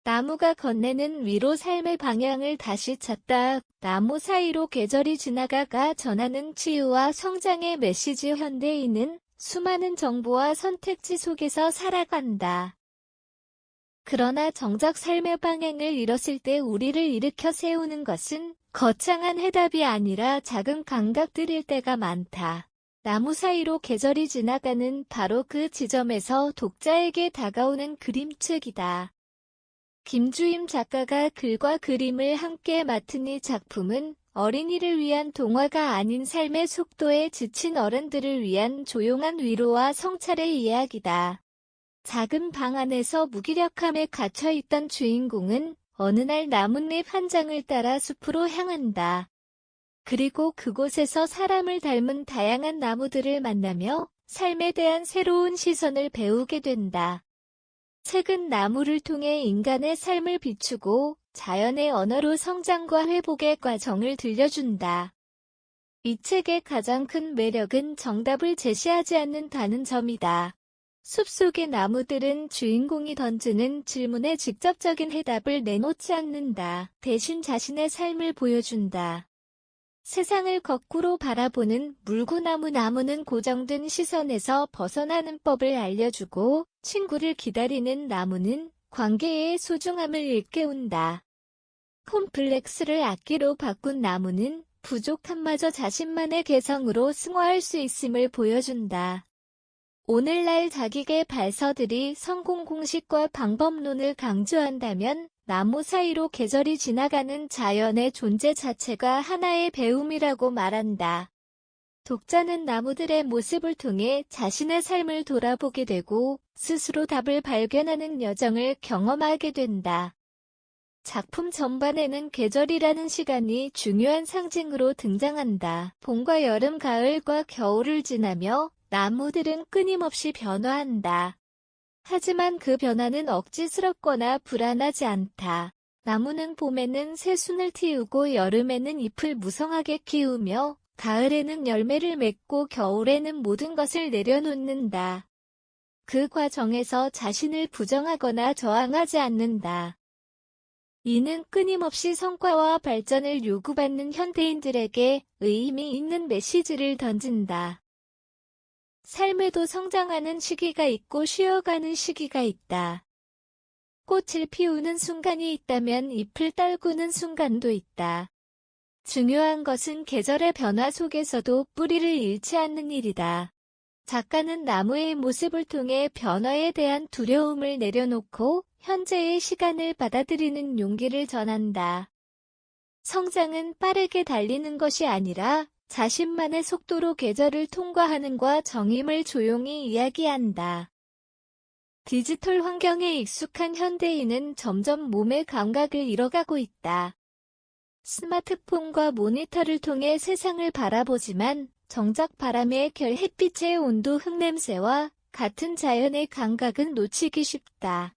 나무가 건네는 위로 삶의 방향을 다시 찾다. 나무 사이로 계절이 지나가가 전하는 치유와 성장의 메시지. 현대인은 수많은 정보와 선택지 속에서 살아간다. 그러나 정작 삶의 방향을 잃었을 때 우리를 일으켜 세우는 것은 거창한 해답이 아니라 작은 감각들일 때가 많다. 나무 사이로 계절이 지나가는 바로 그 지점에서 독자에게 다가오는 그림책이다. 김주임 작가가 글과 그림을 함께 맡은 이 작품은 어린이를 위한 동화가 아닌 삶의 속도에 지친 어른들을 위한 조용한 위로와 성찰의 이야기다. 작은 방 안에서 무기력함에 갇혀있던 주인공은 어느 날 나뭇잎 한 장을 따라 숲으로 향한다. 그리고 그곳에서 사람을 닮은 다양한 나무들을 만나며 삶에 대한 새로운 시선을 배우게 된다. 책은 나무를 통해 인간의 삶을 비추고 자연의 언어로 성장과 회복의 과정을 들려준다. 이 책의 가장 큰 매력은 정답을 제시하지 않는다는 점이다. 숲속의 나무들은 주인공이 던지는 질문에 직접적인 해답을 내놓지 않는다. 대신 자신의 삶을 보여준다. 세상을 거꾸로 바라보는 물구나무 나무는 고정된 시선에서 벗어나는 법을 알려주고 친구를 기다리는 나무는 관계의 소중함을 일깨운다. 콤플렉스를 악기로 바꾼 나무는 부족함마저 자신만의 개성으로 승화할 수 있음을 보여준다. 오늘날 자기계 발서들이 성공 공식과 방법론을 강조한다면 나무 사이로 계절이 지나가는 자연의 존재 자체가 하나의 배움이라고 말한다. 독자는 나무들의 모습을 통해 자신의 삶을 돌아보게 되고 스스로 답을 발견하는 여정을 경험하게 된다. 작품 전반에는 계절이라는 시간이 중요한 상징으로 등장한다. 봄과 여름, 가을과 겨울을 지나며 나무들은 끊임없이 변화한다. 하지만 그 변화는 억지스럽거나 불안하지 않다. 나무는 봄에는 새순을 틔우고 여름에는 잎을 무성하게 키우며 가을에는 열매를 맺고 겨울에는 모든 것을 내려놓는다. 그 과정에서 자신을 부정하거나 저항하지 않는다. 이는 끊임없이 성과와 발전을 요구받는 현대인들에게 의미 있는 메시지를 던진다. 삶에도 성장하는 시기가 있고 쉬어가는 시기가 있다. 꽃을 피우는 순간이 있다면 잎을 떨구는 순간도 있다. 중요한 것은 계절의 변화 속에서도 뿌리를 잃지 않는 일이다. 작가는 나무의 모습을 통해 변화에 대한 두려움을 내려놓고 현재의 시간을 받아들이는 용기를 전한다. 성장은 빠르게 달리는 것이 아니라 자신만의 속도로 계절을 통과하는 과정임을 조용히 이야기한다. 디지털 환경에 익숙한 현대인은 점점 몸의 감각을 잃어가고 있다. 스마트폰과 모니터를 통해 세상을 바라보지만 정작 바람의 결, 햇빛의 온도, 흙냄새와 같은 자연의 감각은 놓치기 쉽다.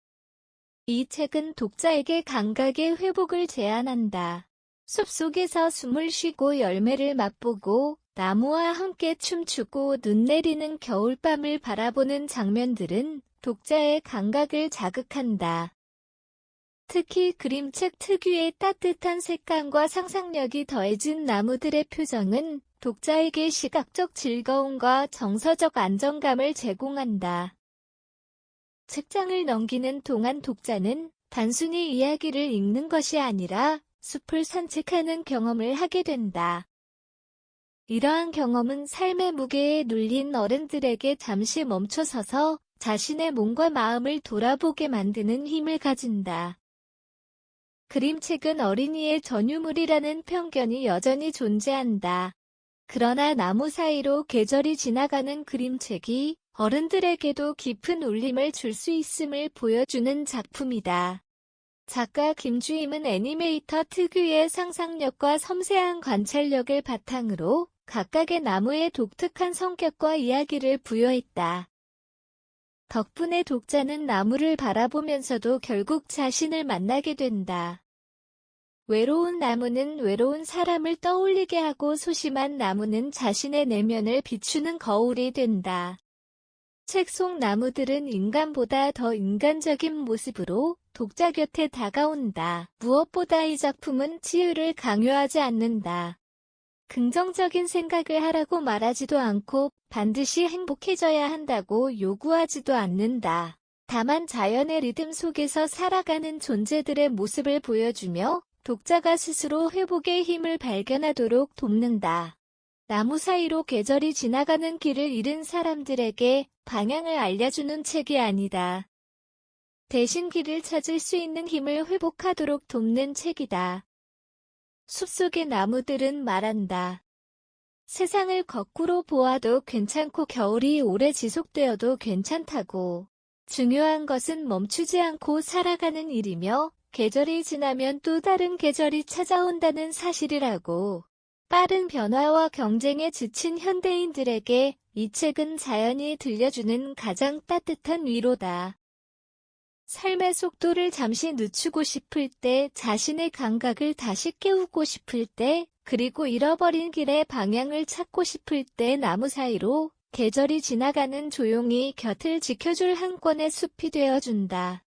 이 책은 독자에게 감각의 회복을 제안한다. 숲속에서 숨을 쉬고 열매를 맛보고 나무와 함께 춤추고 눈 내리는 겨울밤을 바라보는 장면들은 독자의 감각을 자극한다. 특히 그림책 특유의 따뜻한 색감과 상상력이 더해진 나무들의 표정은 독자에게 시각적 즐거움과 정서적 안정감을 제공한다. 책장을 넘기는 동안 독자는 단순히 이야기를 읽는 것이 아니라 숲을 산책하는 경험을 하게 된다. 이러한 경험은 삶의 무게에 눌린 어른들에게 잠시 멈춰서서 자신의 몸과 마음을 돌아보게 만드는 힘을 가진다. 그림책은 어린이의 전유물이라는 편견이 여전히 존재한다. 그러나 나무 사이로 계절이 지나가는 그림책이 어른들에게도 깊은 울림을 줄 수 있음을 보여주는 작품이다. 작가 김주임은 애니메이터 특유의 상상력과 섬세한 관찰력을 바탕으로 각각의 나무의 독특한 성격과 이야기를 부여했다. 덕분에 독자는 나무를 바라보면서도 결국 자신을 만나게 된다. 외로운 나무는 외로운 사람을 떠올리게 하고 소심한 나무는 자신의 내면을 비추는 거울이 된다. 책 속 나무들은 인간보다 더 인간적인 모습으로 독자 곁에 다가온다. 무엇보다 이 작품은 치유를 강요하지 않는다. 긍정적인 생각을 하라고 말하지도 않고 반드시 행복해져야 한다고 요구하지도 않는다. 다만 자연의 리듬 속에서 살아가는 존재들의 모습을 보여주며 독자가 스스로 회복의 힘을 발견하도록 돕는다. 나무 사이로 계절이 지나가는 길을 잃은 사람들에게 방향을 알려주는 책이 아니다. 대신 길을 찾을 수 있는 힘을 회복하도록 돕는 책이다. 숲속의 나무들은 말한다. 세상을 거꾸로 보아도 괜찮고 겨울이 오래 지속되어도 괜찮다고. 중요한 것은 멈추지 않고 살아가는 일이며 계절이 지나면 또 다른 계절이 찾아온다는 사실이라고. 빠른 변화와 경쟁에 지친 현대인들에게 이 책은 자연이 들려주는 가장 따뜻한 위로다. 삶의 속도를 잠시 늦추고 싶을 때, 자신의 감각을 다시 깨우고 싶을 때, 그리고 잃어버린 길의 방향을 찾고 싶을 때 나무 사이로 계절이 지나가는 조용히 곁을 지켜줄 한 권의 숲이 되어준다.